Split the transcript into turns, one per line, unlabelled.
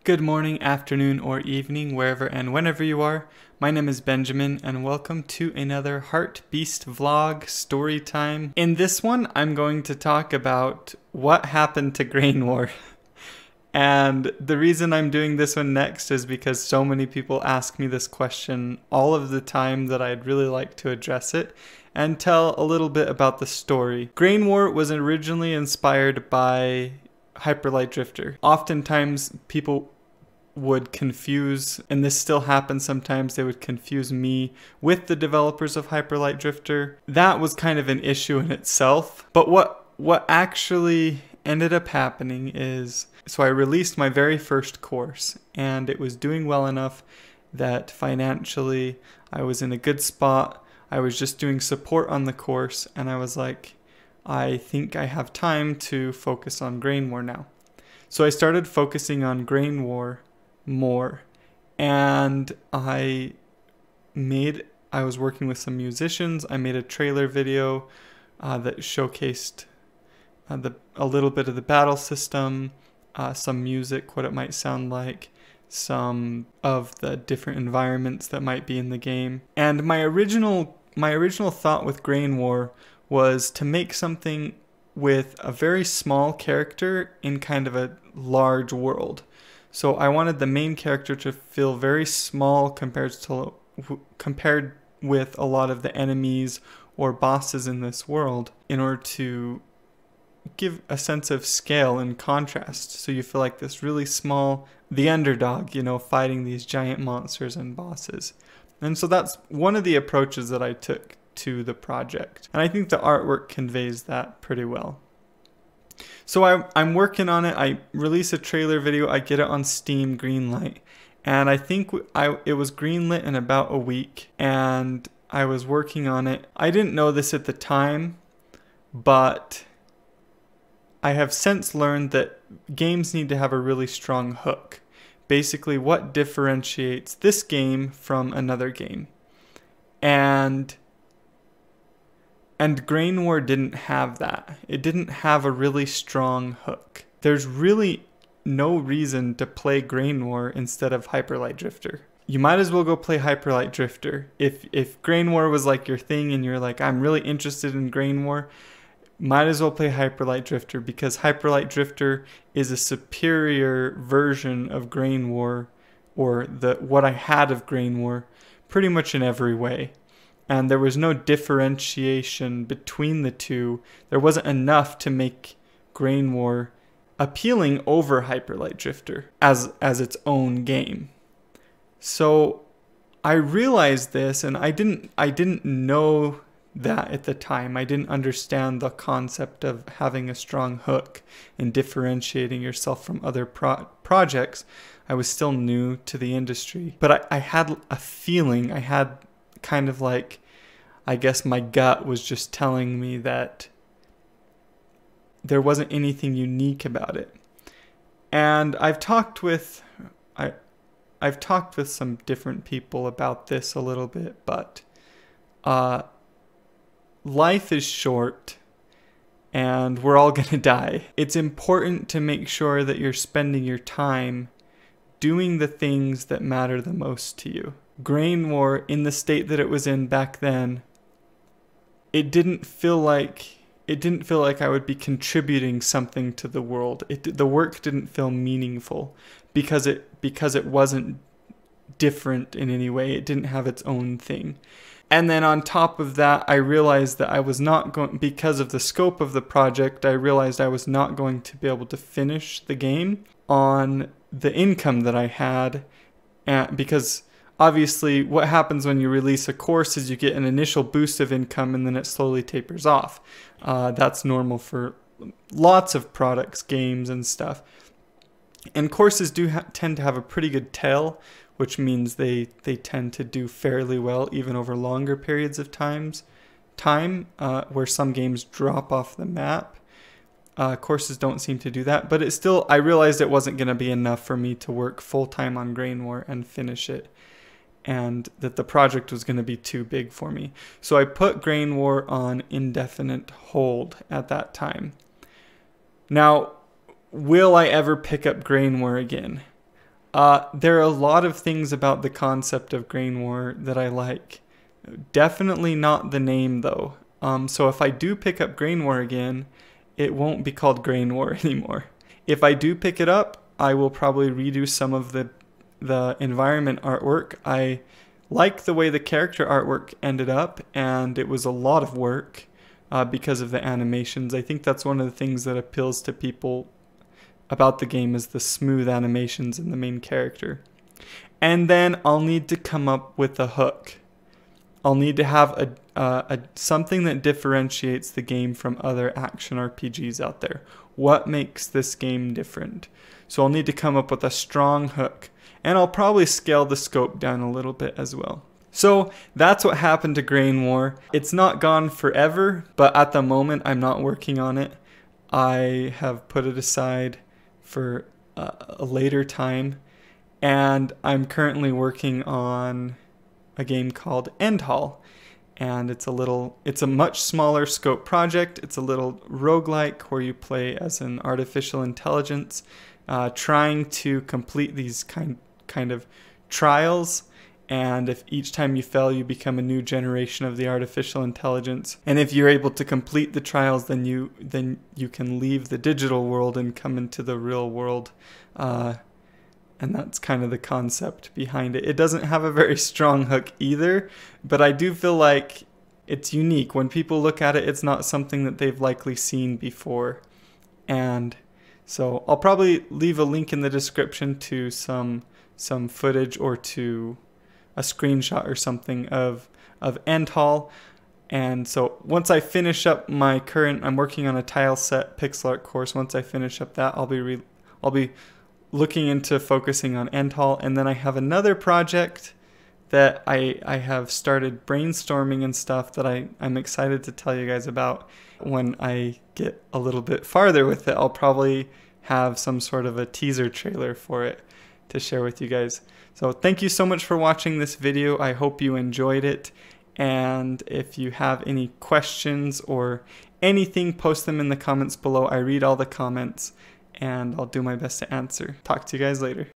Good morning, afternoon, or evening, wherever and whenever you are. My name is Benjamin, and welcome to another Heartbeast vlog story time. In this one, I'm going to talk about what happened to Grain War. And the reason I'm doing this one next is because so many people ask me this question all of the time that I'd really like to address it and tell a little bit about the story. Grain War was originally inspired by Hyperlight Drifter. Oftentimes people would confuse, and this still happens sometimes, they would confuse me with the developers of Hyperlight Drifter. That was kind of an issue in itself. But what actually ended up happening is, so I released my very first course, and it was doing well enough that financially I was in a good spot. I was just doing support on the course, and I was like, I think I have time to focus on Grain War now. So I started focusing on Grain War more, and I was working with some musicians. I made a trailer video that showcased a little bit of the battle system, some music, what it might sound like, some of the different environments that might be in the game. And my original thought with Grain War was to make something with a very small character in kind of a large world. So I wanted the main character to feel very small compared with a lot of the enemies or bosses in this world, in order to give a sense of scale and contrast. So you feel like this really small, the underdog, fighting these giant monsters and bosses. And so that's one of the approaches that I took to the project. And I think the artwork conveys that pretty well. So I'm working on it. I release a trailer video. I get it on Steam greenlight. And I think it was greenlit in about a week. And I was working on it. I didn't know this at the time, but I have since learned that games need to have a really strong hook. Basically, what differentiates this game from another game. And Grain War didn't have that. It didn't have a really strong hook. There's really no reason to play Grain War instead of Hyperlight Drifter. You might as well go play Hyperlight Drifter. If Grain War was like your thing and you're like, I'm really interested in Grain War, might as well play Hyperlight Drifter, because Hyperlight Drifter is a superior version of Grain War, or what I had of Grain War, pretty much in every way. And there was no differentiation between the two. There wasn't enough to make Grain War appealing over Hyperlight Drifter as its own game. So I realized this, and I didn't know that at the time. I didn't understand the concept of having a strong hook and differentiating yourself from other projects. I was still new to the industry, but I had a feeling. I had kind of like, I guess my gut was just telling me that there wasn't anything unique about it. And I've talked with some different people about this a little bit, but life is short and we're all gonna die. It's important to make sure that you're spending your time doing the things that matter the most to you. Grain War, in the state that it was in back then, it didn't feel like I would be contributing something to the world. The work didn't feel meaningful because it wasn't different in any way. It didn't have its own thing. And then on top of that, I realized that I was not going, because of the scope of the project, I realized I was not going to be able to finish the game on the income that I had, because obviously what happens when you release a course is you get an initial boost of income and then it slowly tapers off. That's normal for lots of products, games and stuff. And courses do tend to have a pretty good tail, which means they tend to do fairly well even over longer periods of time, where some games drop off the map. Courses don't seem to do that, but I realized it wasn't going to be enough for me to work full-time on Grain War and finish it, and that the project was going to be too big for me. So I put Grain War on indefinite hold at that time. Now, will I ever pick up Grain War again? There are a lot of things about the concept of Grain War that I like. Definitely not the name though. So if I do pick up Grain War again, it won't be called Grain War anymore. If I do pick it up, I will probably redo some of the environment artwork. I like the way the character artwork ended up, and it was a lot of work because of the animations. I think that's one of the things that appeals to people about the game, is the smooth animations in the main character. And then I'll need to come up with a hook. I'll need to have something that differentiates the game from other action RPGs out there. What makes this game different? So I'll need to come up with a strong hook. And I'll probably scale the scope down a little bit as well. So that's what happened to Grain War. It's not gone forever, but at the moment I'm not working on it. I have put it aside for a later time, and I'm currently working on a game called End Hall, and it's a much smaller scope project. It's a little roguelike where you play as an artificial intelligence, trying to complete these kind of trials, and if each time you fail, you become a new generation of the artificial intelligence. And if you're able to complete the trials, then you can leave the digital world and come into the real world. And that's kind of the concept behind it. It doesn't have a very strong hook either, but I do feel like it's unique. When people look at it, it's not something that they've likely seen before. And so I'll probably leave a link in the description to some footage or to a screenshot or something of End Hall. And so once I finish up I'm working on a tile set pixel art course. Once I finish up that, I'll be looking into focusing on End Hall. And then I have another project that I have started brainstorming and stuff that I'm excited to tell you guys about. When I get a little bit farther with it, I'll probably have some sort of a teaser trailer for it to share with you guys. So thank you so much for watching this video. I hope you enjoyed it. And if you have any questions or anything, post them in the comments below. I read all the comments and I'll do my best to answer. Talk to you guys later.